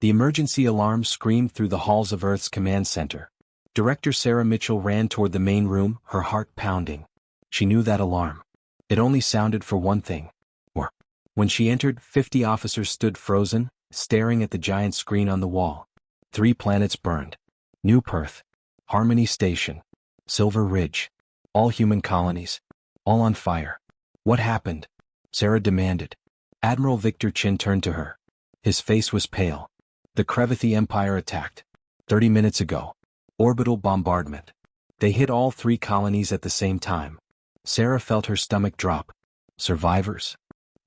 The emergency alarm screamed through the halls of Earth's command center. Director Sarah Mitchell ran toward the main room, her heart pounding. She knew that alarm. It only sounded for one thing. War. When she entered, 50 officers stood frozen, staring at the giant screen on the wall. 3 planets burned. New Perth, Harmony Station, Silver Ridge. All human colonies. All on fire. What happened? Sarah demanded. Admiral Victor Chin turned to her. His face was pale. The Crevathi Empire attacked. 30 minutes ago. Orbital bombardment. They hit all 3 colonies at the same time. Sarah felt her stomach drop. Survivors?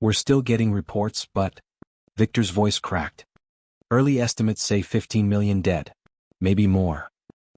We're still getting reports, but... Victor's voice cracked. Early estimates say 15 million dead. Maybe more.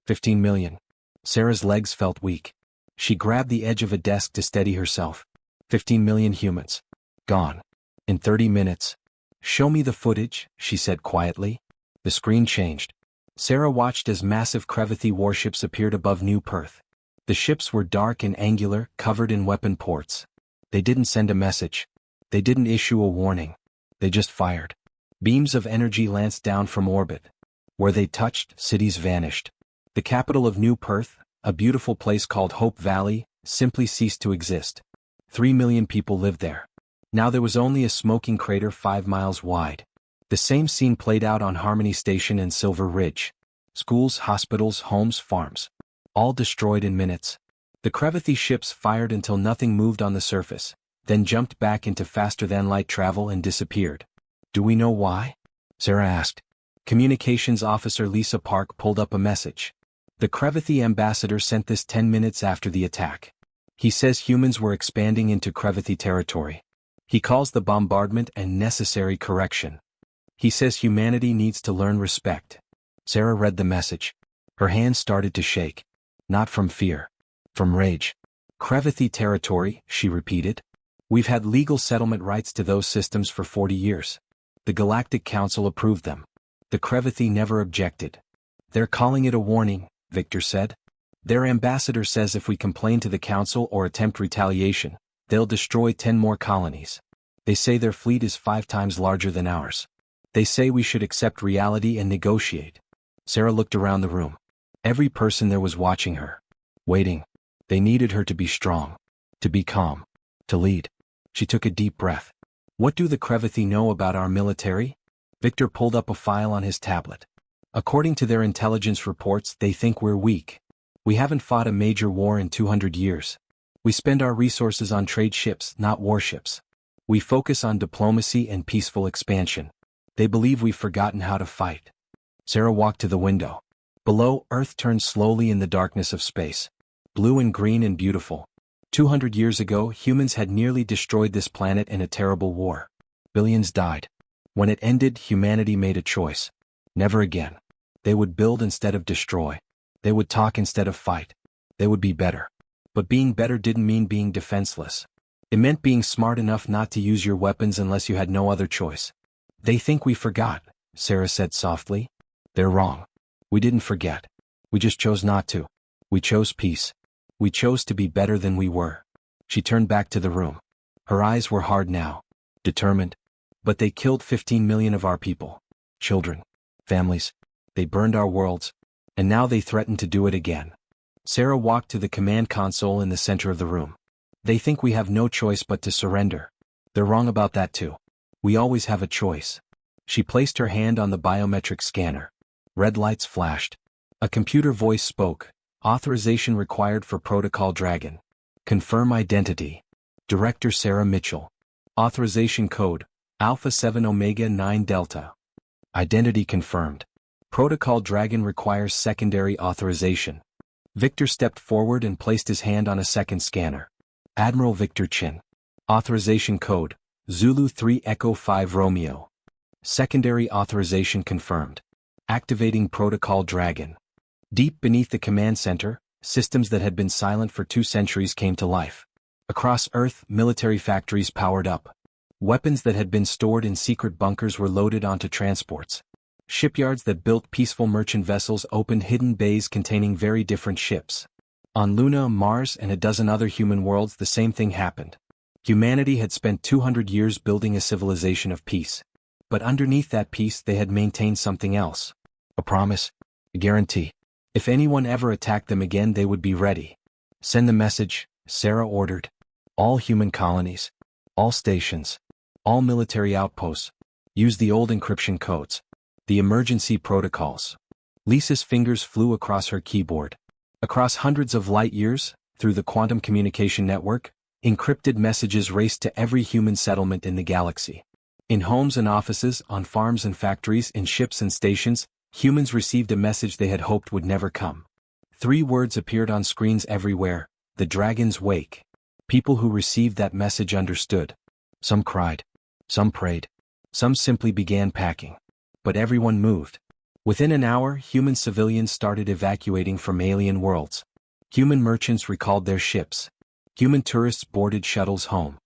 15 million. Sarah's legs felt weak. She grabbed the edge of a desk to steady herself. 15 million humans. Gone. In 30 minutes. Show me the footage, she said quietly. The screen changed. Sarah watched as massive Crevathi warships appeared above New Perth. The ships were dark and angular, covered in weapon ports. They didn't send a message. They didn't issue a warning. They just fired. Beams of energy lanced down from orbit. Where they touched, cities vanished. The capital of New Perth, a beautiful place called Hope Valley, simply ceased to exist. 3 million people lived there. Now there was only a smoking crater 5 miles wide. The same scene played out on Harmony Station and Silver Ridge. Schools, hospitals, homes, farms. All destroyed in minutes. The Crevathi ships fired until nothing moved on the surface, then jumped back into faster-than-light travel and disappeared. Do we know why? Sarah asked. Communications officer Lisa Park pulled up a message. The Crevathi ambassador sent this 10 minutes after the attack. He says humans were expanding into Crevathi territory. He calls the bombardment a necessary correction. He says humanity needs to learn respect. Sarah read the message. Her hands started to shake. Not from fear. From rage. Crevathi territory, she repeated. We've had legal settlement rights to those systems for 40 years. The Galactic Council approved them. The Crevathi never objected. They're calling it a warning, Victor said. Their ambassador says if we complain to the Council or attempt retaliation, they'll destroy 10 more colonies. They say their fleet is 5 times larger than ours. They say we should accept reality and negotiate. Sarah looked around the room. Every person there was watching her. Waiting. They needed her to be strong. To be calm. To lead. She took a deep breath. What do the Crevathi know about our military? Victor pulled up a file on his tablet. According to their intelligence reports, they think we're weak. We haven't fought a major war in 200 years. We spend our resources on trade ships, not warships. We focus on diplomacy and peaceful expansion. They believe we've forgotten how to fight. Sarah walked to the window. Below, Earth turned slowly in the darkness of space. Blue and green and beautiful. 200 years ago, humans had nearly destroyed this planet in a terrible war. Billions died. When it ended, humanity made a choice. Never again. They would build instead of destroy. They would talk instead of fight. They would be better. But being better didn't mean being defenseless. It meant being smart enough not to use your weapons unless you had no other choice. They think we forgot, Sarah said softly. They're wrong. We didn't forget. We just chose not to. We chose peace. We chose to be better than we were. She turned back to the room. Her eyes were hard now. Determined. But they killed 15 million of our people. Children. Families. They burned our worlds. And now they threaten to do it again. Sarah walked to the command console in the center of the room. They think we have no choice but to surrender. They're wrong about that too. We always have a choice. She placed her hand on the biometric scanner. Red lights flashed. A computer voice spoke. Authorization required for Protocol Dragon. Confirm identity. Director Sarah Mitchell. Authorization code, Alpha 7 Omega 9 Delta. Identity confirmed. Protocol Dragon requires secondary authorization. Victor stepped forward and placed his hand on a second scanner. Admiral Victor Chin. Authorization code, Zulu 3 Echo 5 Romeo. Secondary authorization confirmed. Activating Protocol Dragon. Deep beneath the command center, systems that had been silent for 2 centuries came to life. Across Earth, military factories powered up. Weapons that had been stored in secret bunkers were loaded onto transports. Shipyards that built peaceful merchant vessels opened hidden bays containing very different ships. On Luna, Mars, and a dozen other human worlds, the same thing happened. Humanity had spent 200 years building a civilization of peace. But underneath that peace they had maintained something else. A promise. A guarantee. If anyone ever attacked them again they would be ready. Send the message, Sarah ordered. All human colonies. All stations. All military outposts. Use the old encryption codes. The emergency protocols. Lisa's fingers flew across her keyboard. Across hundreds of light years, through the quantum communication network, encrypted messages raced to every human settlement in the galaxy. In homes and offices, on farms and factories, in ships and stations, humans received a message they had hoped would never come. 3 words appeared on screens everywhere: the Dragon's Wake. People who received that message understood. Some cried. Some prayed. Some simply began packing. But everyone moved. Within an hour, human civilians started evacuating from alien worlds. Human merchants recalled their ships. Human tourists boarded shuttles home.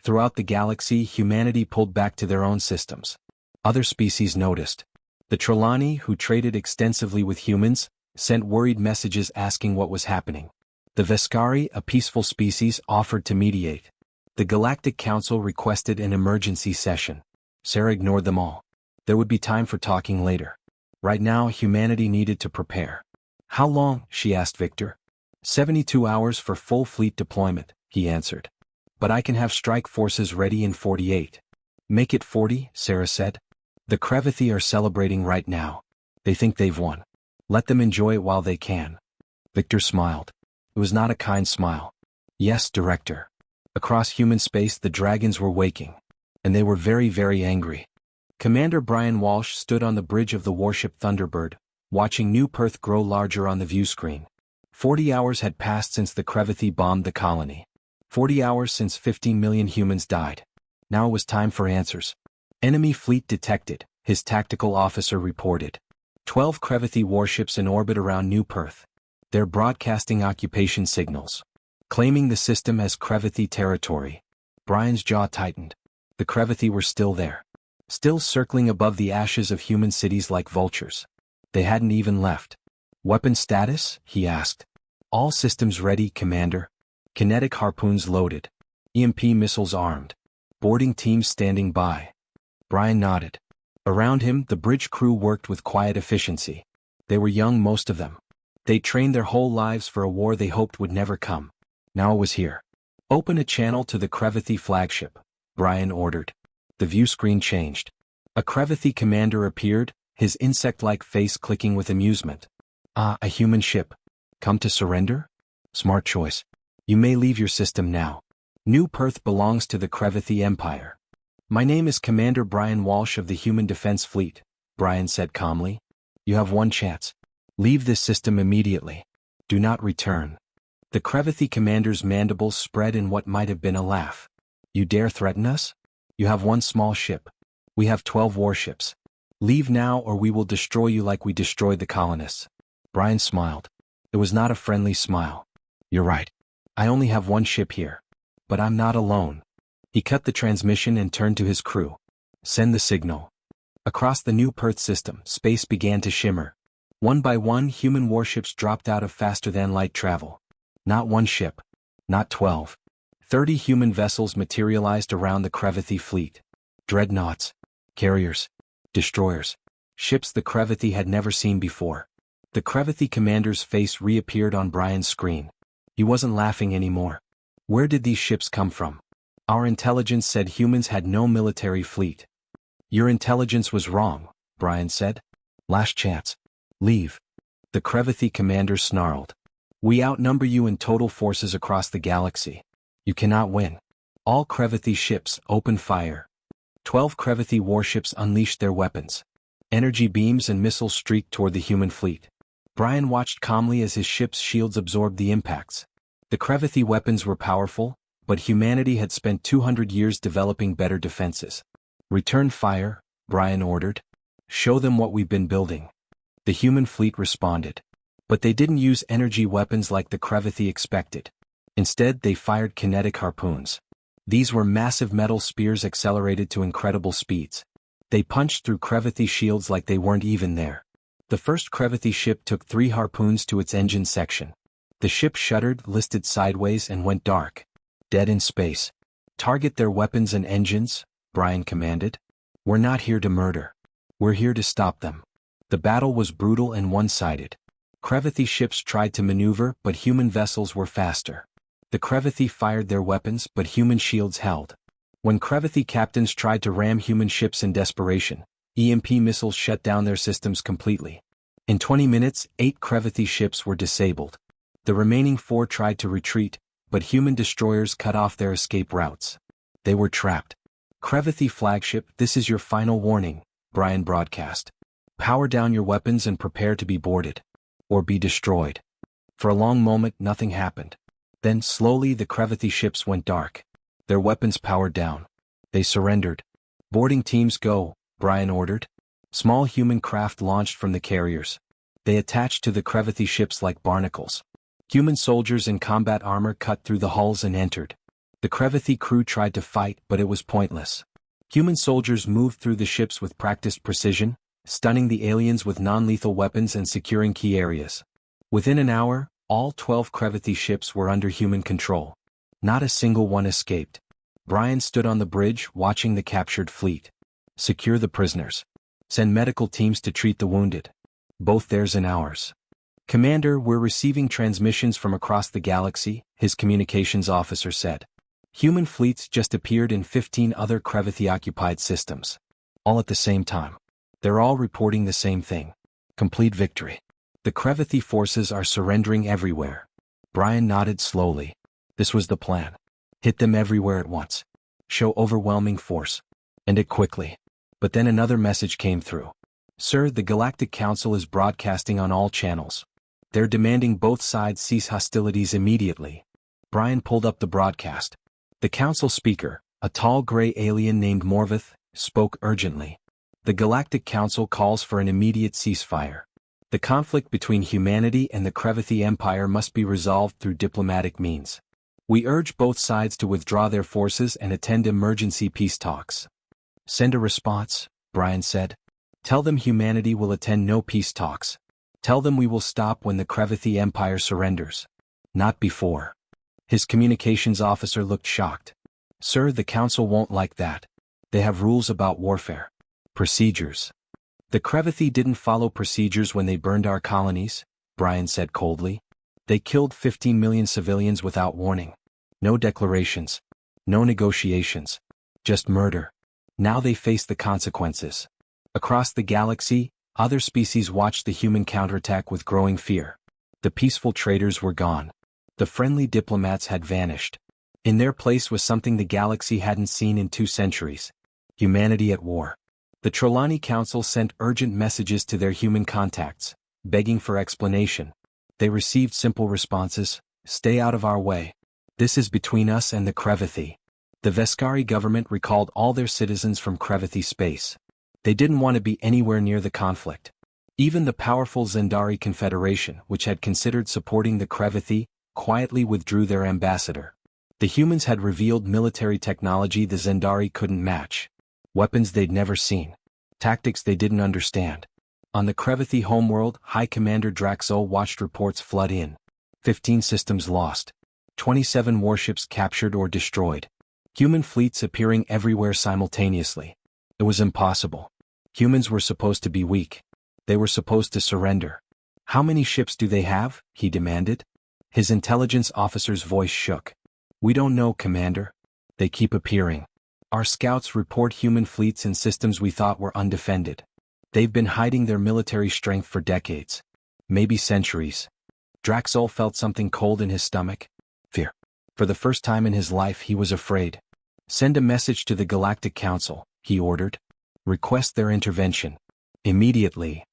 Throughout the galaxy, humanity pulled back to their own systems. Other species noticed. The Trelawney, who traded extensively with humans, sent worried messages asking what was happening. The Veskari, a peaceful species, offered to mediate. The Galactic Council requested an emergency session. Sarah ignored them all. There would be time for talking later. Right now, humanity needed to prepare. How long? She asked Victor. 72 hours for full fleet deployment, he answered. But I can have strike forces ready in 48. Make it 40, Sarah said. The Crevathi are celebrating right now. They think they've won. Let them enjoy it while they can. Victor smiled. It was not a kind smile. Yes, Director. Across human space the dragons were waking. And they were very, very angry. Commander Brian Walsh stood on the bridge of the warship Thunderbird, watching New Perth grow larger on the view screen. 40 hours had passed since the Crevathi bombed the colony. 40 hours since 15 million humans died. Now it was time for answers. Enemy fleet detected, his tactical officer reported. 12 Crevathi warships in orbit around New Perth. They're broadcasting occupation signals. Claiming the system as Crevathi territory. Brian's jaw tightened. The Crevathi were still there. Still circling above the ashes of human cities like vultures. They hadn't even left. Weapon status? He asked. All systems ready, Commander. Kinetic harpoons loaded. EMP missiles armed. Boarding teams standing by. Brian nodded. Around him, the bridge crew worked with quiet efficiency. They were young, most of them. They trained their whole lives for a war they hoped would never come. Now it was here. Open a channel to the Crevathi flagship, Brian ordered. The view screen changed. A Crevathi commander appeared, his insect-like face clicking with amusement. Ah, a human ship. Come to surrender? Smart choice. You may leave your system now. New Perth belongs to the Crevathi Empire. My name is Commander Brian Walsh of the Human Defense Fleet, Brian said calmly. You have one chance. Leave this system immediately. Do not return. The Crevathi commander's mandibles spread in what might have been a laugh. You dare threaten us? You have one small ship. We have 12 warships. Leave now or we will destroy you like we destroyed the colonists. Brian smiled. It was not a friendly smile. You're right. I only have one ship here. But I'm not alone. He cut the transmission and turned to his crew. Send the signal. Across the New Perth system, space began to shimmer. One by one, human warships dropped out of faster-than-light travel. Not one ship. Not 12. 30 human vessels materialized around the Crevathi fleet. Dreadnoughts. Carriers. Destroyers. Ships the Crevathi had never seen before. The Crevathi commander's face reappeared on Brian's screen. He wasn't laughing anymore. Where did these ships come from? Our intelligence said humans had no military fleet. Your intelligence was wrong, Brian said. Last chance. Leave. The Crevathi commander snarled. We outnumber you in total forces across the galaxy. You cannot win. All Crevathi ships open fire. 12 Crevathi warships unleashed their weapons. Energy beams and missiles streaked toward the human fleet. Brian watched calmly as his ship's shields absorbed the impacts. The Crevathi weapons were powerful, but humanity had spent 200 years developing better defenses. Return fire, Brian ordered. Show them what we've been building. The human fleet responded. But they didn't use energy weapons like the Crevathi expected. Instead, they fired kinetic harpoons. These were massive metal spears accelerated to incredible speeds. They punched through Crevathi shields like they weren't even there. The first Crevathi ship took 3 harpoons to its engine section. The ship shuddered, listed sideways, and went dark. Dead in space. Target their weapons and engines, Brian commanded. We're not here to murder. We're here to stop them. The battle was brutal and one-sided. Crevathi ships tried to maneuver, but human vessels were faster. The Crevathi fired their weapons, but human shields held. When Crevathi captains tried to ram human ships in desperation, EMP missiles shut down their systems completely. In 20 minutes, 8 Crevathi ships were disabled. The remaining 4 tried to retreat, but human destroyers cut off their escape routes. They were trapped. Crevathi flagship, this is your final warning, Brian broadcast. Power down your weapons and prepare to be boarded. Or be destroyed. For a long moment, nothing happened. Then, slowly, the Crevathi ships went dark. Their weapons powered down. They surrendered. Boarding teams go, Brian ordered. Small human craft launched from the carriers. They attached to the Crevathi ships like barnacles. Human soldiers in combat armor cut through the hulls and entered. The Crevathi crew tried to fight, but it was pointless. Human soldiers moved through the ships with practiced precision, stunning the aliens with non-lethal weapons and securing key areas. Within an hour, all 12 Crevathi ships were under human control. Not a single one escaped. Brian stood on the bridge, watching the captured fleet. Secure the prisoners. Send medical teams to treat the wounded. Both theirs and ours. Commander, we're receiving transmissions from across the galaxy, his communications officer said. Human fleets just appeared in 15 other Crevathi-occupied systems. All at the same time. They're all reporting the same thing. Complete victory. The Crevathi forces are surrendering everywhere. Brian nodded slowly. This was the plan. Hit them everywhere at once. Show overwhelming force. And it quickly. But then another message came through. Sir, the Galactic Council is broadcasting on all channels. They're demanding both sides cease hostilities immediately. Brian pulled up the broadcast. The council speaker, a tall gray alien named Morvith, spoke urgently. The Galactic Council calls for an immediate ceasefire. The conflict between humanity and the Crevathi Empire must be resolved through diplomatic means. We urge both sides to withdraw their forces and attend emergency peace talks. Send a response, Brian said. Tell them humanity will attend no peace talks. Tell them we will stop when the Crevathi Empire surrenders. Not before. His communications officer looked shocked. Sir, the council won't like that. They have rules about warfare. Procedures. The Crevathi didn't follow procedures when they burned our colonies, Brian said coldly. They killed 15 million civilians without warning. No declarations. No negotiations. Just murder. Now they face the consequences. Across the galaxy, other species watched the human counterattack with growing fear. The peaceful traders were gone. The friendly diplomats had vanished. In their place was something the galaxy hadn't seen in 2 centuries. Humanity at war. The Trelawney Council sent urgent messages to their human contacts, begging for explanation. They received simple responses: stay out of our way. This is between us and the Crevathi. The Veskari government recalled all their citizens from Crevathi space. They didn't want to be anywhere near the conflict. Even the powerful Zendari Confederation, which had considered supporting the Crevathi, quietly withdrew their ambassador. The humans had revealed military technology the Zendari couldn't match. Weapons they'd never seen. Tactics they didn't understand. On the Crevathi homeworld, High Commander Draxol watched reports flood in. 15 systems lost. 27 warships captured or destroyed. Human fleets appearing everywhere simultaneously. It was impossible. Humans were supposed to be weak. They were supposed to surrender. How many ships do they have? He demanded. His intelligence officer's voice shook. We don't know, Commander. They keep appearing. Our scouts report human fleets in systems we thought were undefended. They've been hiding their military strength for decades. Maybe centuries. Draxol felt something cold in his stomach. Fear. For the first time in his life he was afraid. Send a message to the Galactic Council, he ordered. Request their intervention. Immediately.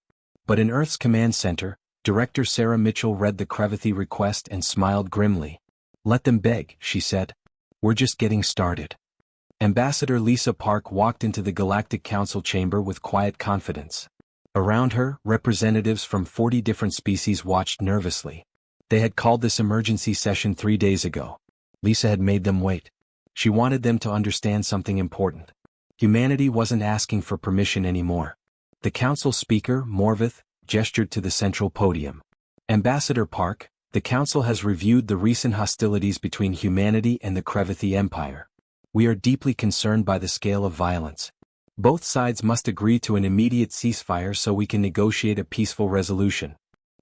But in Earth's command center, Director Sarah Mitchell read the Crevathi request and smiled grimly. Let them beg, she said. We're just getting started. Ambassador Lisa Park walked into the Galactic Council chamber with quiet confidence. Around her, representatives from 40 different species watched nervously. They had called this emergency session 3 days ago. Lisa had made them wait. She wanted them to understand something important. Humanity wasn't asking for permission anymore. The council speaker, Morvith, gestured to the central podium. Ambassador Park, the council has reviewed the recent hostilities between humanity and the Crevathi Empire. We are deeply concerned by the scale of violence. Both sides must agree to an immediate ceasefire so we can negotiate a peaceful resolution.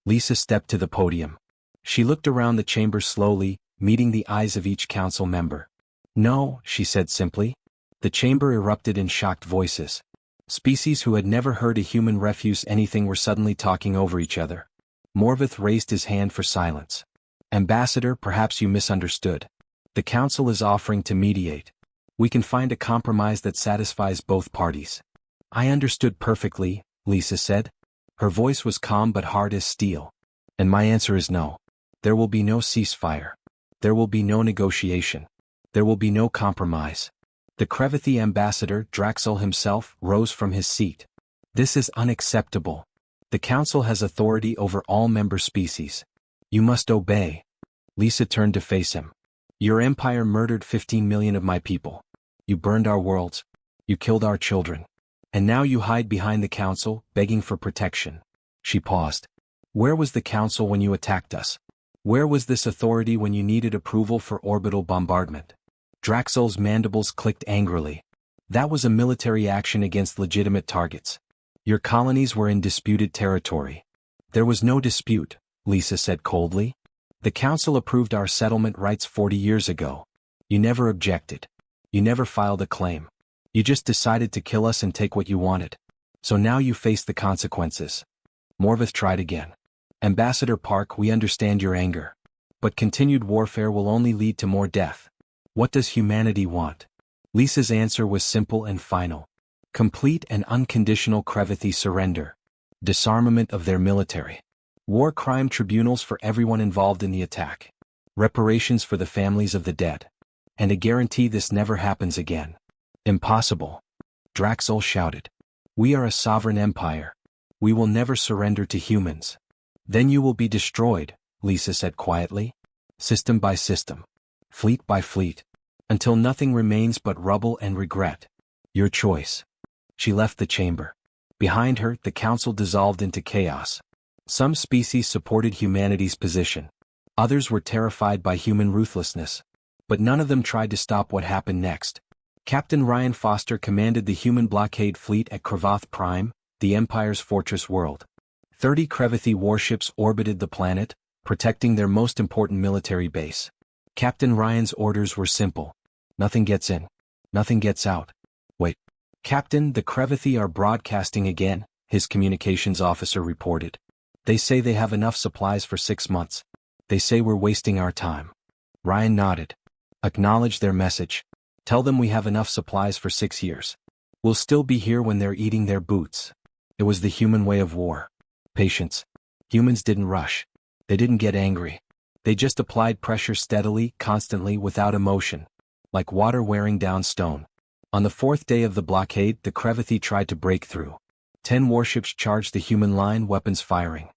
Lisa stepped to the podium. She looked around the chamber slowly, meeting the eyes of each council member. No, she said simply. The chamber erupted in shocked voices. Species who had never heard a human refuse anything were suddenly talking over each other. Morvith raised his hand for silence. Ambassador, perhaps you misunderstood. The council is offering to mediate. We can find a compromise that satisfies both parties. I understood perfectly, Lisa said. Her voice was calm but hard as steel. And my answer is no. There will be no ceasefire. There will be no negotiation. There will be no compromise. The Crevathi ambassador, Draxel himself, rose from his seat. This is unacceptable. The council has authority over all member species. You must obey. Lisa turned to face him. Your empire murdered 15 million of my people. You burned our worlds. You killed our children. And now you hide behind the council, begging for protection. She paused. Where was the council when you attacked us? Where was this authority when you needed approval for orbital bombardment? Draxel's mandibles clicked angrily. That was a military action against legitimate targets. Your colonies were in disputed territory. There was no dispute, Lisa said coldly. The council approved our settlement rights 40 years ago. You never objected. You never filed a claim. You just decided to kill us and take what you wanted. So now you face the consequences. Morvith tried again. Ambassador Park, we understand your anger. But continued warfare will only lead to more death. What does humanity want? Lisa's answer was simple and final. Complete and unconditional Crevathi surrender. Disarmament of their military. War crime tribunals for everyone involved in the attack. Reparations for the families of the dead. And a guarantee this never happens again. Impossible. Draxel shouted. We are a sovereign empire. We will never surrender to humans. Then you will be destroyed, Lisa said quietly. System by system. Fleet by fleet. Until nothing remains but rubble and regret. Your choice. She left the chamber. Behind her, the council dissolved into chaos. Some species supported humanity's position. Others were terrified by human ruthlessness. But none of them tried to stop what happened next. Captain Ryan Foster commanded the human blockade fleet at Cravath Prime, the Empire's fortress world. 30 Crevathi warships orbited the planet, protecting their most important military base. Captain Ryan's orders were simple. Nothing gets in. Nothing gets out. Wait. Captain, the Crevathi are broadcasting again, his communications officer reported. They say they have enough supplies for 6 months. They say we're wasting our time. Ryan nodded. Acknowledge their message. Tell them we have enough supplies for 6 years. We'll still be here when they're eating their boots. It was the human way of war. Patience. Humans didn't rush. They didn't get angry. They just applied pressure steadily, constantly, without emotion. Like water wearing down stone. On the 4th day of the blockade, the Crevathi tried to break through. 10 warships charged the human line, weapons firing.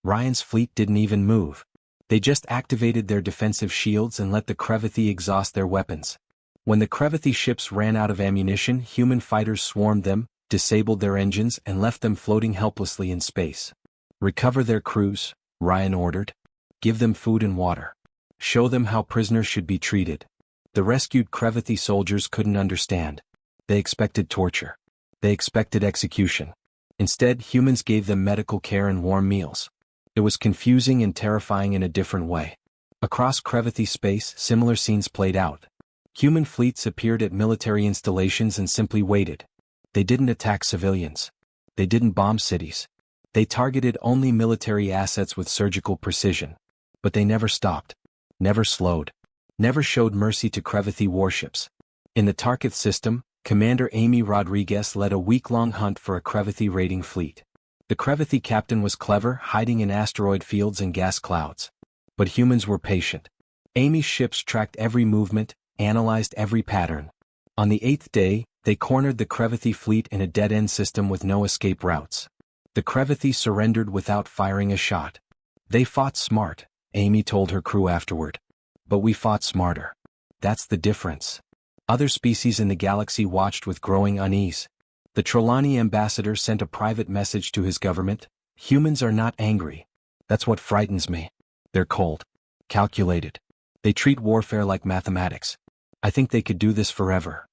Ryan's fleet didn't even move. They just activated their defensive shields and let the Crevathi exhaust their weapons. When the Crevathi ships ran out of ammunition, human fighters swarmed them, disabled their engines, and left them floating helplessly in space. Recover their crews, Ryan ordered. Give them food and water. Show them how prisoners should be treated. The rescued Crevathi soldiers couldn't understand. They expected torture. They expected execution. Instead, humans gave them medical care and warm meals. It was confusing and terrifying in a different way. Across Crevathi space, similar scenes played out. Human fleets appeared at military installations and simply waited. They didn't attack civilians. They didn't bomb cities. They targeted only military assets with surgical precision. But they never stopped. Never slowed. Never showed mercy to Crevathi warships. In the Tarkith system, Commander Amy Rodriguez led a week-long hunt for a Crevathi raiding fleet. The Crevathi captain was clever, hiding in asteroid fields and gas clouds. But humans were patient. Amy's ships tracked every movement, analyzed every pattern. On the 8th day, they cornered the Crevathi fleet in a dead-end system with no escape routes. The Crevathi surrendered without firing a shot. They fought smart, Amy told her crew afterward. But we fought smarter. That's the difference. Other species in the galaxy watched with growing unease. The Trelawney ambassador sent a private message to his government. Humans are not angry. That's what frightens me. They're cold. Calculated. They treat warfare like mathematics. I think they could do this forever.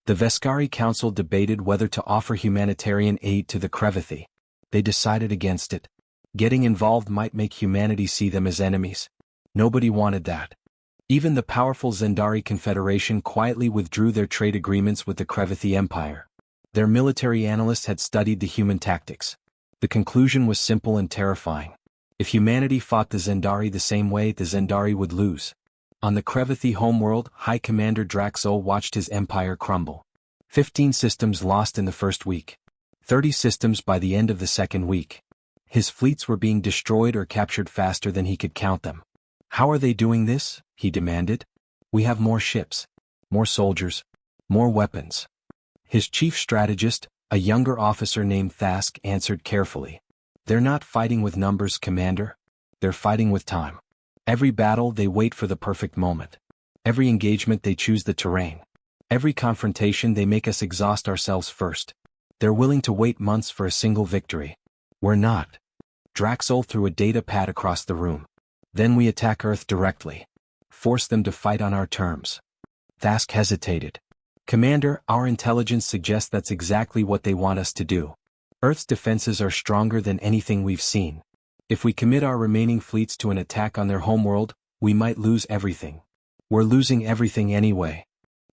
The Veskari Council debated whether to offer humanitarian aid to the Crevathi. They decided against it. Getting involved might make humanity see them as enemies. Nobody wanted that. Even the powerful Zendari Confederation quietly withdrew their trade agreements with the Crevathi Empire. Their military analysts had studied the human tactics. The conclusion was simple and terrifying. If humanity fought the Zendari the same way, the Zendari would lose. On the Crevathi homeworld, High Commander Draxol watched his empire crumble. 15 systems lost in the first week. 30 systems by the end of the second week. His fleets were being destroyed or captured faster than he could count them. How are they doing this? He demanded. We have more ships, more soldiers, more weapons. His chief strategist, a younger officer named Thask, answered carefully. They're not fighting with numbers, Commander. They're fighting with time. Every battle they wait for the perfect moment. Every engagement they choose the terrain. Every confrontation they make us exhaust ourselves first. They're willing to wait months for a single victory. We're not. Draxol threw a data pad across the room. Then we attack Earth directly. Force them to fight on our terms. Thask hesitated. Commander, our intelligence suggests that's exactly what they want us to do. Earth's defenses are stronger than anything we've seen. If we commit our remaining fleets to an attack on their homeworld, we might lose everything. We're losing everything anyway.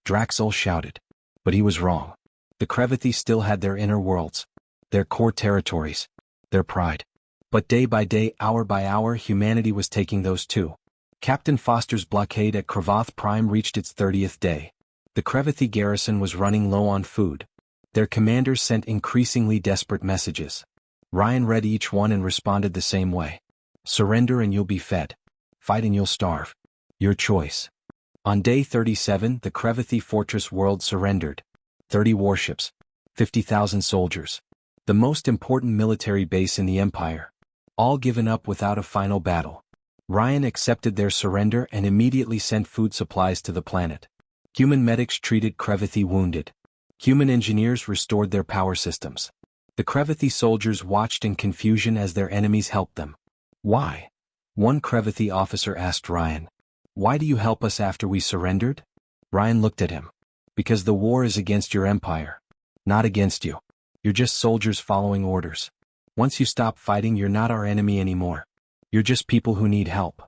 Draxol shouted. But he was wrong. The Crevathi still had their inner worlds. Their core territories. Their pride. But day by day, hour by hour, humanity was taking those too. Captain Foster's blockade at Kravath Prime reached its 30th day. The Crevathi garrison was running low on food. Their commanders sent increasingly desperate messages. Ryan read each one and responded the same way. Surrender and you'll be fed. Fight and you'll starve. Your choice. On day 37, the Crevathi fortress world surrendered. 30 warships. 50,000 soldiers. The most important military base in the Empire. All given up without a final battle. Ryan accepted their surrender and immediately sent food supplies to the planet. Human medics treated Crevathi wounded. Human engineers restored their power systems. The Crevathi soldiers watched in confusion as their enemies helped them. Why? One Crevathi officer asked Ryan. Why do you help us after we surrendered? Ryan looked at him. Because the war is against your empire. Not against you. You're just soldiers following orders. Once you stop fighting, you're not our enemy anymore. You're just people who need help.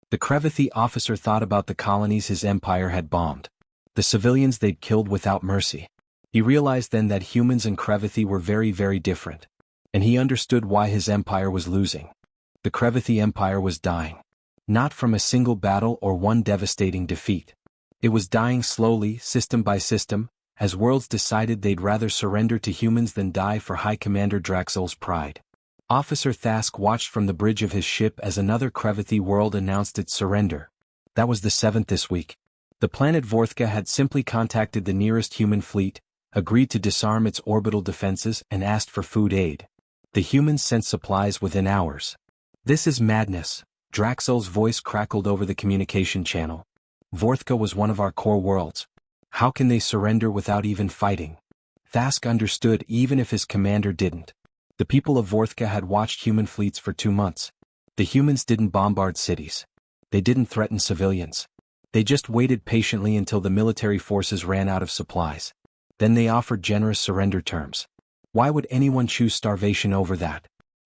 The Crevathi officer thought about the colonies his empire had bombed. The civilians they'd killed without mercy. He realized then that humans and Crevathi were very, very different. And he understood why his empire was losing. The Crevathi empire was dying. Not from a single battle or one devastating defeat. It was dying slowly, system by system, as worlds decided they'd rather surrender to humans than die for High Commander Draxol's pride. Officer Thask watched from the bridge of his ship as another Crevathi world announced its surrender. That was the 7th this week. The planet Vorthka had simply contacted the nearest human fleet, agreed to disarm its orbital defenses and asked for food aid. The humans sent supplies within hours. This is madness. Draxol's voice crackled over the communication channel. Vorthka was one of our core worlds. How can they surrender without even fighting? Thask understood even if his commander didn't. The people of Vorthka had watched human fleets for 2 months. The humans didn't bombard cities. They didn't threaten civilians. They just waited patiently until the military forces ran out of supplies. Then they offered generous surrender terms. Why would anyone choose starvation over that?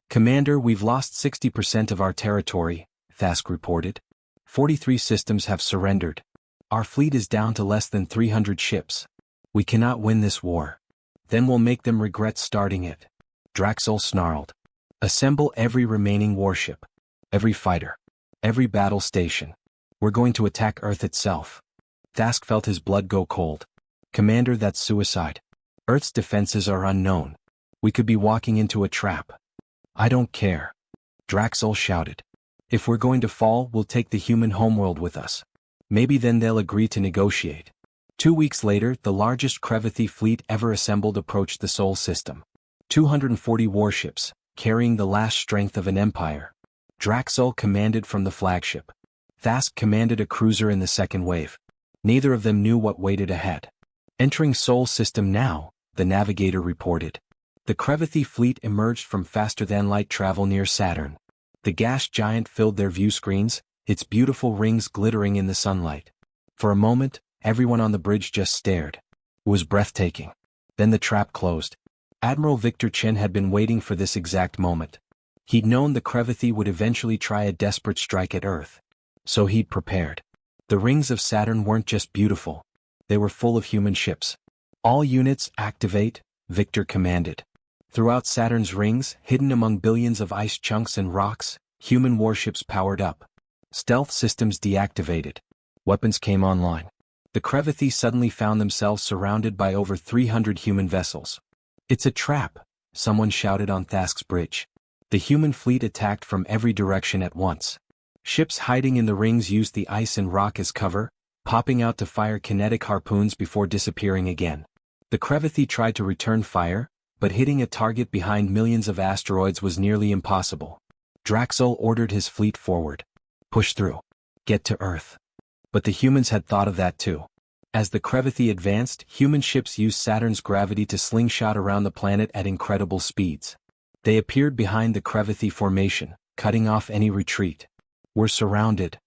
Commander, we've lost 60% of our territory, Thask reported. 43 systems have surrendered. Our fleet is down to less than 300 ships. We cannot win this war. Then we'll make them regret starting it. Draxol snarled. Assemble every remaining warship. Every fighter. Every battle station. We're going to attack Earth itself. Thask felt his blood go cold. Commander, that's suicide. Earth's defenses are unknown. We could be walking into a trap. I don't care. Draxol shouted. If we're going to fall, we'll take the human homeworld with us. Maybe then they'll agree to negotiate. 2 weeks later, the largest Crevathi fleet ever assembled approached the Sol system. 240 warships, carrying the last strength of an empire. Draxol commanded from the flagship. Thask commanded a cruiser in the second wave. Neither of them knew what waited ahead. Entering Sol system now, the navigator reported. The Crevathi fleet emerged from faster-than-light travel near Saturn. The gas giant filled their view screens, its beautiful rings glittering in the sunlight. For a moment, everyone on the bridge just stared. It was breathtaking. Then the trap closed. Admiral Victor Chen had been waiting for this exact moment. He'd known the Crevathi would eventually try a desperate strike at Earth. So he'd prepared. The rings of Saturn weren't just beautiful. They were full of human ships. All units, activate, Victor commanded. Throughout Saturn's rings, hidden among billions of ice chunks and rocks, human warships powered up. Stealth systems deactivated. Weapons came online. The Crevathi suddenly found themselves surrounded by over 300 human vessels. "It's a trap," someone shouted on Thask's bridge. The human fleet attacked from every direction at once. Ships hiding in the rings used the ice and rock as cover, popping out to fire kinetic harpoons before disappearing again. The Crevathi tried to return fire, but hitting a target behind millions of asteroids was nearly impossible. Draxel ordered his fleet forward. "Push through. Get to Earth." But the humans had thought of that too. As the Crevathi advanced, human ships used Saturn's gravity to slingshot around the planet at incredible speeds. They appeared behind the Crevathi formation, cutting off any retreat. "We're surrounded,"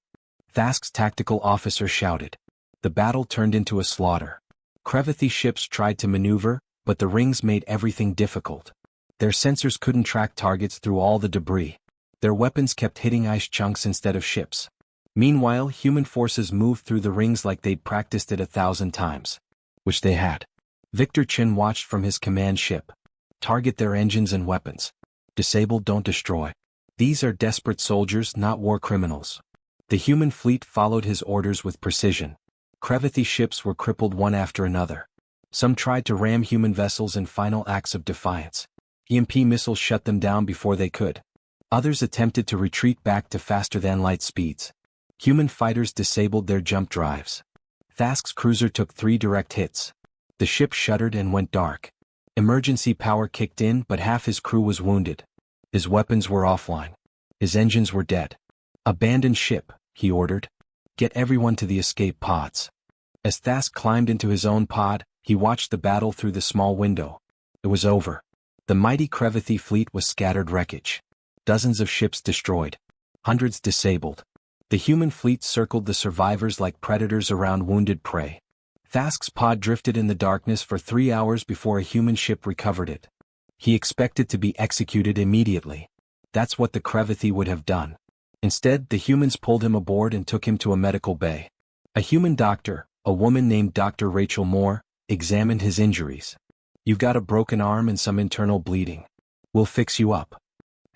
Thask's tactical officer shouted. The battle turned into a slaughter. Crevathi ships tried to maneuver, but the rings made everything difficult. Their sensors couldn't track targets through all the debris. Their weapons kept hitting ice chunks instead of ships. Meanwhile, human forces moved through the rings like they'd practiced it 1,000 times. Which they had. Victor Chen watched from his command ship. "Target their engines and weapons. Disable, don't destroy." These are desperate soldiers, not war criminals. The human fleet followed his orders with precision. Crevathi ships were crippled one after another. Some tried to ram human vessels in final acts of defiance. EMP missiles shut them down before they could. Others attempted to retreat back to faster-than-light speeds. Human fighters disabled their jump drives. Thask's cruiser took 3 direct hits. The ship shuddered and went dark. Emergency power kicked in, but half his crew was wounded. His weapons were offline. His engines were dead. "Abandon ship," he ordered. "Get everyone to the escape pods." As Thask climbed into his own pod, he watched the battle through the small window. It was over. The mighty Crevathi fleet was scattered wreckage. Dozens of ships destroyed. Hundreds disabled. The human fleet circled the survivors like predators around wounded prey. Thask's pod drifted in the darkness for 3 hours before a human ship recovered it. He expected to be executed immediately. That's what the Crevathi would have done. Instead, the humans pulled him aboard and took him to a medical bay. A human doctor, a woman named Dr. Rachel Moore, examined his injuries. "You've got a broken arm and some internal bleeding. We'll fix you up."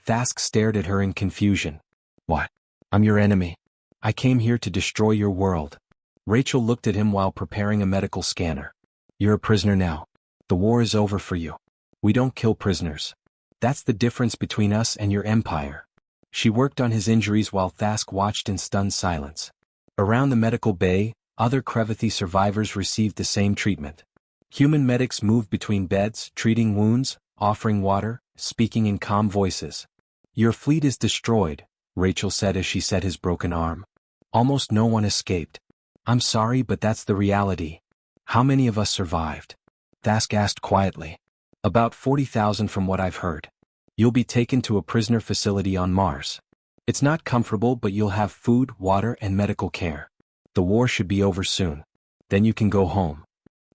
Thask stared at her in confusion. "What? I'm your enemy. I came here to destroy your world." Rachel looked at him while preparing a medical scanner. "You're a prisoner now. The war is over for you. We don't kill prisoners. That's the difference between us and your empire." She worked on his injuries while Thask watched in stunned silence. Around the medical bay, other Crevathi survivors received the same treatment. Human medics moved between beds, treating wounds, offering water, speaking in calm voices. "Your fleet is destroyed," Rachel said as she set his broken arm. "Almost no one escaped. I'm sorry, but that's the reality." "How many of us survived?" Thask asked quietly. "About 40,000 from what I've heard. You'll be taken to a prisoner facility on Mars. It's not comfortable, but you'll have food, water, and medical care. The war should be over soon. Then you can go home."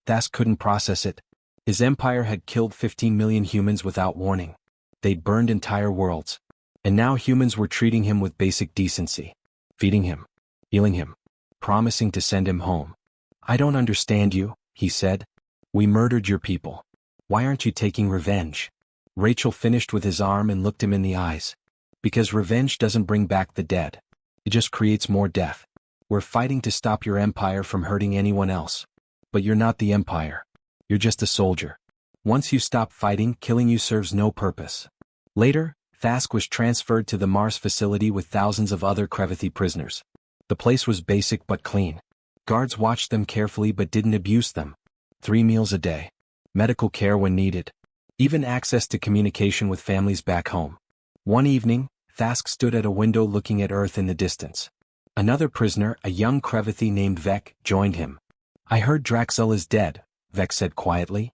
Thask couldn't process it. His empire had killed 15 million humans without warning. They'd burned entire worlds. And now humans were treating him with basic decency. Feeding him. Healing him. Promising to send him home. "I don't understand you," he said. "We murdered your people. Why aren't you taking revenge?" Rachel finished with his arm and looked him in the eyes. "Because revenge doesn't bring back the dead. It just creates more death. We're fighting to stop your empire from hurting anyone else. But you're not the empire. You're just a soldier. Once you stop fighting, killing you serves no purpose." Later, Thask was transferred to the Mars facility with thousands of other Crevathi prisoners. The place was basic but clean. Guards watched them carefully but didn't abuse them. 3 meals a day. Medical care when needed. Even access to communication with families back home. One evening, Thask stood at a window looking at Earth in the distance. Another prisoner, a young Crevathi named Vec, joined him. "I heard Draxel is dead," Vec said quietly.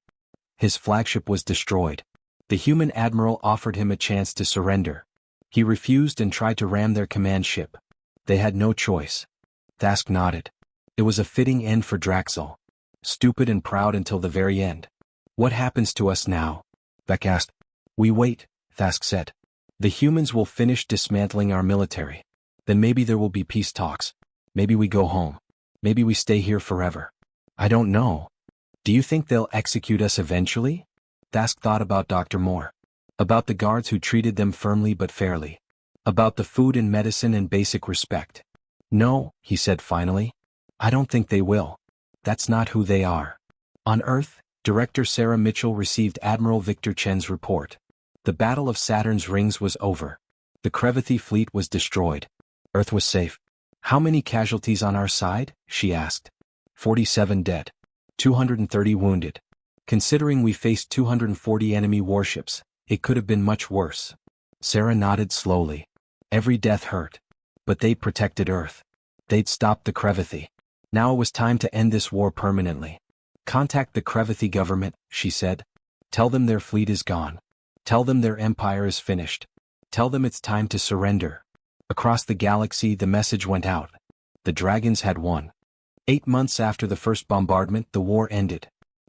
"His flagship was destroyed. The human admiral offered him a chance to surrender. He refused and tried to ram their command ship. They had no choice." Thask nodded. It was a fitting end for Draxel. stupid and proud until the very end. What happens to us now? Beck asked. We wait, Thask said. The humans will finish dismantling our military. Then maybe there will be peace talks. Maybe we go home. Maybe we stay here forever. I don't know. Do you think they'll execute us eventually? Thask thought about Dr. Moore. About the guards who treated them firmly but fairly. About the food and medicine and basic respect. No, he said finally. I don't think they will. That's not who they are. On Earth, Director Sarah Mitchell received Admiral Victor Chen's report. The Battle of Saturn's Rings was over. The Crevathi fleet was destroyed. Earth was safe. How many casualties on our side? She asked. 47 dead. 230 wounded. Considering we faced 240 enemy warships, it could have been much worse. Sarah nodded slowly. Every death hurt. But they protected Earth. They'd stopped the Crevathi. Now it was time to end this war permanently. Contact the Crevathi government, she said. Tell them their fleet is gone. Tell them their empire is finished. Tell them it's time to surrender. Across the galaxy the message went out. The dragons had won. 8 months after the first bombardment the war ended.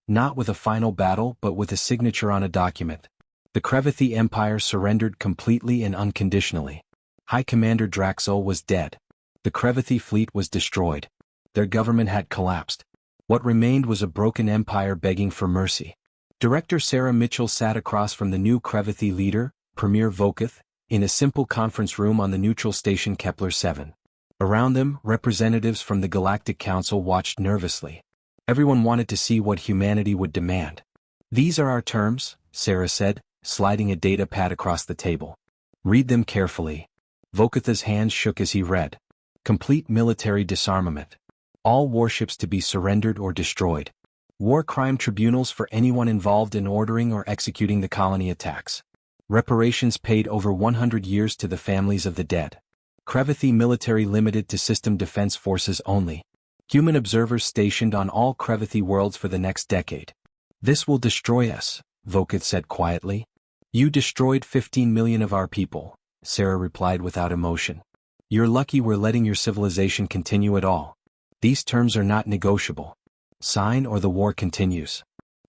Not with a final battle but with a signature on a document. The Crevathi Empire surrendered completely and unconditionally. High Commander Draxel was dead. The Crevathi fleet was destroyed. Their government had collapsed. What remained was a broken empire begging for mercy. Director Sarah Mitchell sat across from the new Crevathi leader, Premier Voketh, in a simple conference room on the neutral station Kepler 7. Around them, representatives from the Galactic Council watched nervously. Everyone wanted to see what humanity would demand. These are our terms, Sarah said, sliding a data pad across the table. Read them carefully. Voketh's hands shook as he read. Complete military disarmament. All warships to be surrendered or destroyed. War crime tribunals for anyone involved in ordering or executing the colony attacks. Reparations paid over 100 years to the families of the dead. Crevathi military limited to system defense forces only. Human observers stationed on all Crevathi worlds for the next decade. This will destroy us, Voketh said quietly. You destroyed 15 million of our people, Sarah replied without emotion. You're lucky we're letting your civilization continue at all. These terms are not negotiable. Sign or the war continues.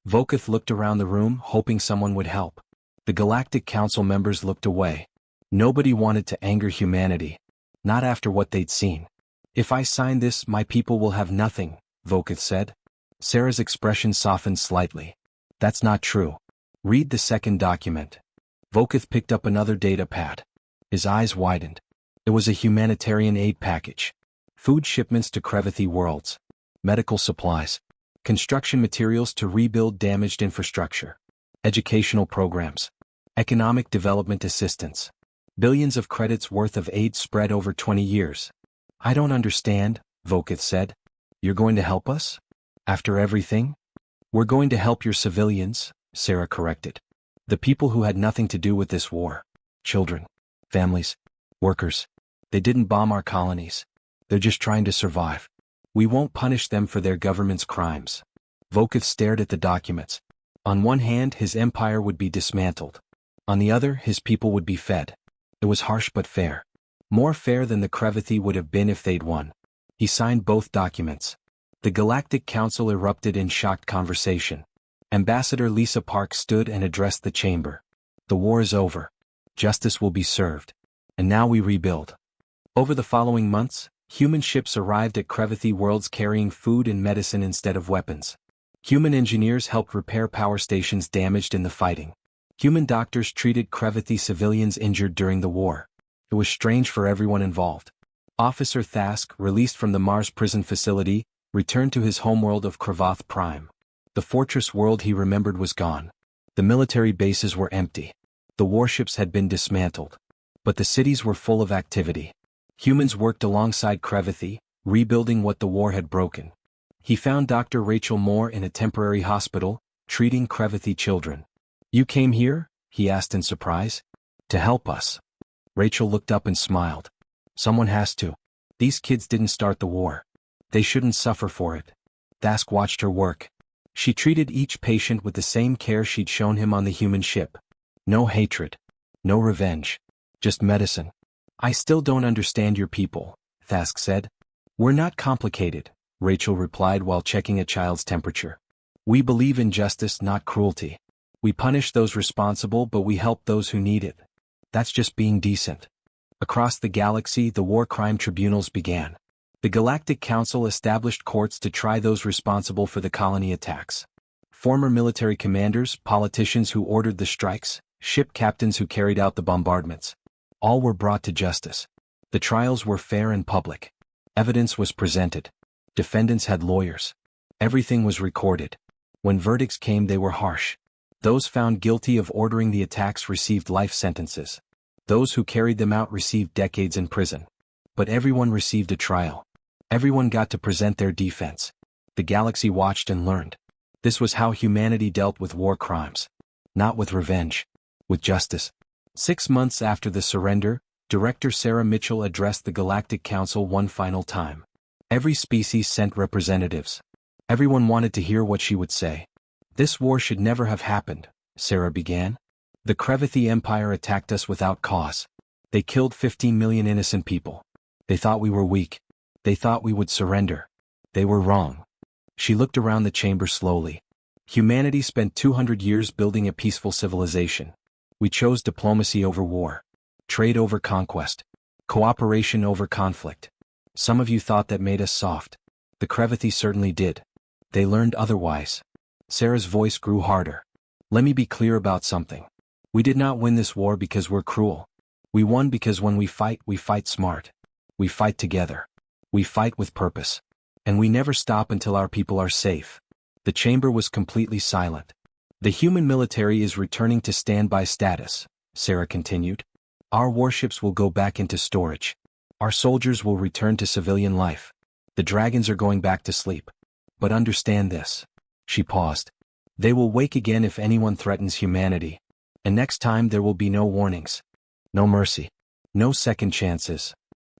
Voketh looked around the room hoping someone would help. The Galactic Council members looked away. Nobody wanted to anger humanity. Not after what they'd seen. If I sign this, my people will have nothing, Voketh said. Sarah's expression softened slightly. That's not true. Read the second document. Voketh picked up another data pad. His eyes widened. It was a humanitarian aid package. Food shipments to Crevathi worlds. Medical supplies. Construction materials to rebuild damaged infrastructure. Educational programs. Economic development assistance. Billions of credits worth of aid spread over 20 years. I don't understand, Voketh said. You're going to help us? After everything? We're going to help your civilians, Sarah corrected. The people who had nothing to do with this war. Children. Families. Workers. They didn't bomb our colonies. They're just trying to survive. We won't punish them for their government's crimes. Voketh stared at the documents. On one hand, his empire would be dismantled. On the other, his people would be fed. It was harsh but fair. More fair than the Crevathi would have been if they'd won. He signed both documents. The Galactic Council erupted in shocked conversation. Ambassador Lisa Park stood and addressed the chamber. The war is over. Justice will be served. And now we rebuild. Over the following months, human ships arrived at Crevathi worlds carrying food and medicine instead of weapons. Human engineers helped repair power stations damaged in the fighting. Human doctors treated Crevathi civilians injured during the war. It was strange for everyone involved. Officer Thask, released from the Mars prison facility, returned to his homeworld of Cravath Prime. The fortress world he remembered was gone. The military bases were empty. The warships had been dismantled. But the cities were full of activity. Humans worked alongside Crevathi, rebuilding what the war had broken. He found Dr. Rachel Moore in a temporary hospital, treating Crevathi children. You came here? He asked in surprise. To help us. Rachel looked up and smiled. Someone has to. These kids didn't start the war. They shouldn't suffer for it. Thask watched her work. She treated each patient with the same care she'd shown him on the human ship. No hatred. No revenge. Just medicine. I still don't understand your people, Thask said. We're not complicated, Rachel replied while checking a child's temperature. We believe in justice, not cruelty. We punish those responsible, but we help those who need it. That's just being decent. Across the galaxy, the war crime tribunals began. The Galactic Council established courts to try those responsible for the colony attacks. Former military commanders, politicians who ordered the strikes, ship captains who carried out the bombardments. All were brought to justice. The trials were fair and public. Evidence was presented. Defendants had lawyers. Everything was recorded. When verdicts came, they were harsh. Those found guilty of ordering the attacks received life sentences. Those who carried them out received decades in prison. But everyone received a trial. Everyone got to present their defense. The galaxy watched and learned. This was how humanity dealt with war crimes. Not with revenge. With justice. 6 months after the surrender, Director Sarah Mitchell addressed the Galactic Council one final time. Every species sent representatives. Everyone wanted to hear what she would say. This war should never have happened, Sarah began. The Crevathi Empire attacked us without cause. They killed 15 million innocent people. They thought we were weak. They thought we would surrender. They were wrong. She looked around the chamber slowly. Humanity spent 200 years building a peaceful civilization. We chose diplomacy over war. Trade over conquest. Cooperation over conflict. Some of you thought that made us soft. The Crevathi certainly did. They learned otherwise. Sarah's voice grew harder. Let me be clear about something. We did not win this war because we're cruel. We won because when we fight smart. We fight together. We fight with purpose. And we never stop until our people are safe. The chamber was completely silent. The human military is returning to standby status, Sarah continued. Our warships will go back into storage. Our soldiers will return to civilian life. The dragons are going back to sleep. But understand this. She paused. They will wake again if anyone threatens humanity. And next time there will be no warnings. No mercy. No second chances.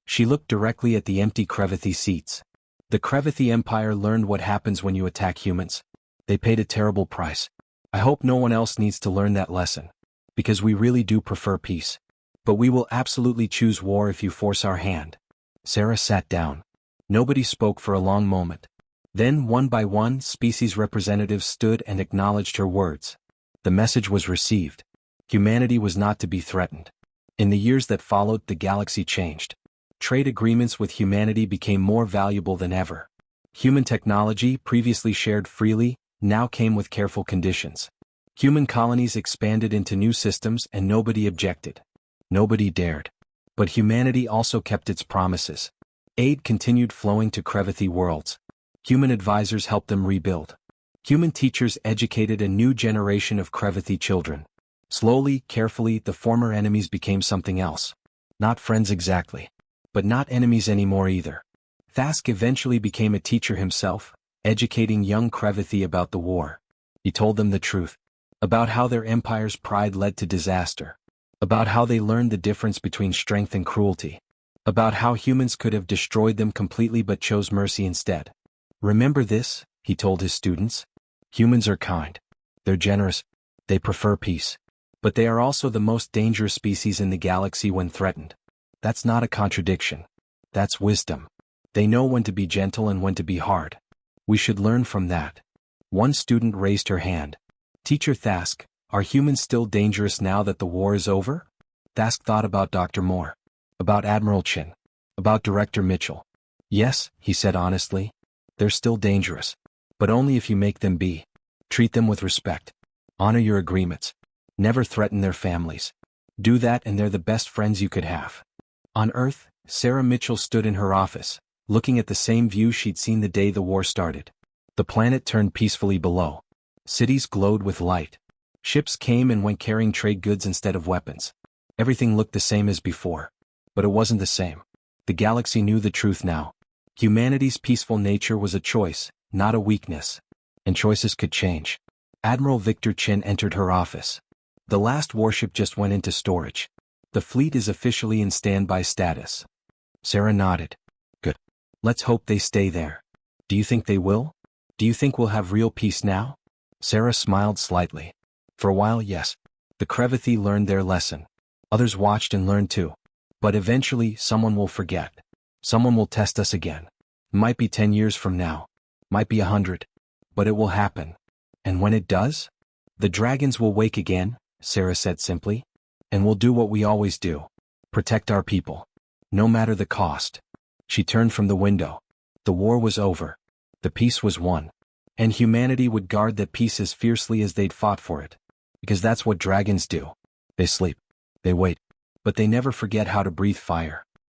She looked directly at the empty Crevathi seats. The Crevathi Empire learned what happens when you attack humans. They paid a terrible price. I hope no one else needs to learn that lesson. Because we really do prefer peace. But we will absolutely choose war if you force our hand. Sarah sat down. Nobody spoke for a long moment. Then, one by one, species representatives stood and acknowledged her words. The message was received. Humanity was not to be threatened. In the years that followed, the galaxy changed. Trade agreements with humanity became more valuable than ever. Human technology, previously shared freely, now came with careful conditions. Human colonies expanded into new systems and nobody objected. Nobody dared. But humanity also kept its promises. Aid continued flowing to Crevathi worlds. Human advisors helped them rebuild. Human teachers educated a new generation of Crevathi children. Slowly, carefully, the former enemies became something else. Not friends exactly. But not enemies anymore either. Thask eventually became a teacher himself, educating young Crevathi about the war. He told them the truth. About how their empire's pride led to disaster. About how they learned the difference between strength and cruelty. About how humans could have destroyed them completely but chose mercy instead. Remember this, he told his students. Humans are kind. They're generous. They prefer peace. But they are also the most dangerous species in the galaxy when threatened. That's not a contradiction. That's wisdom. They know when to be gentle and when to be hard. We should learn from that. One student raised her hand. Teacher Thask, are humans still dangerous now that the war is over? Thask thought about Dr. Moore. About Admiral Chin. About Director Mitchell. Yes, he said honestly. They're still dangerous. But only if you make them be. Treat them with respect. Honor your agreements. Never threaten their families. Do that and they're the best friends you could have. On Earth, Sarah Mitchell stood in her office, looking at the same view she'd seen the day the war started. The planet turned peacefully below. Cities glowed with light. Ships came and went carrying trade goods instead of weapons. Everything looked the same as before. But it wasn't the same. The galaxy knew the truth now. Humanity's peaceful nature was a choice, not a weakness. And choices could change. Admiral Victor Chin entered her office. The last warship just went into storage. The fleet is officially in standby status. Sarah nodded. Good. Let's hope they stay there. Do you think they will? Do you think we'll have real peace now? Sarah smiled slightly. For a while, yes. The Crevathi learned their lesson. Others watched and learned too. But eventually, someone will forget. Someone will test us again. Might be 10 years from now. Might be 100. But it will happen. And when it does, the dragons will wake again, Sarah said simply. And we'll do what we always do. Protect our people. No matter the cost. She turned from the window. The war was over. The peace was won. And humanity would guard that peace as fiercely as they'd fought for it. Because that's what dragons do. They sleep. They wait. But they never forget how to breathe fire.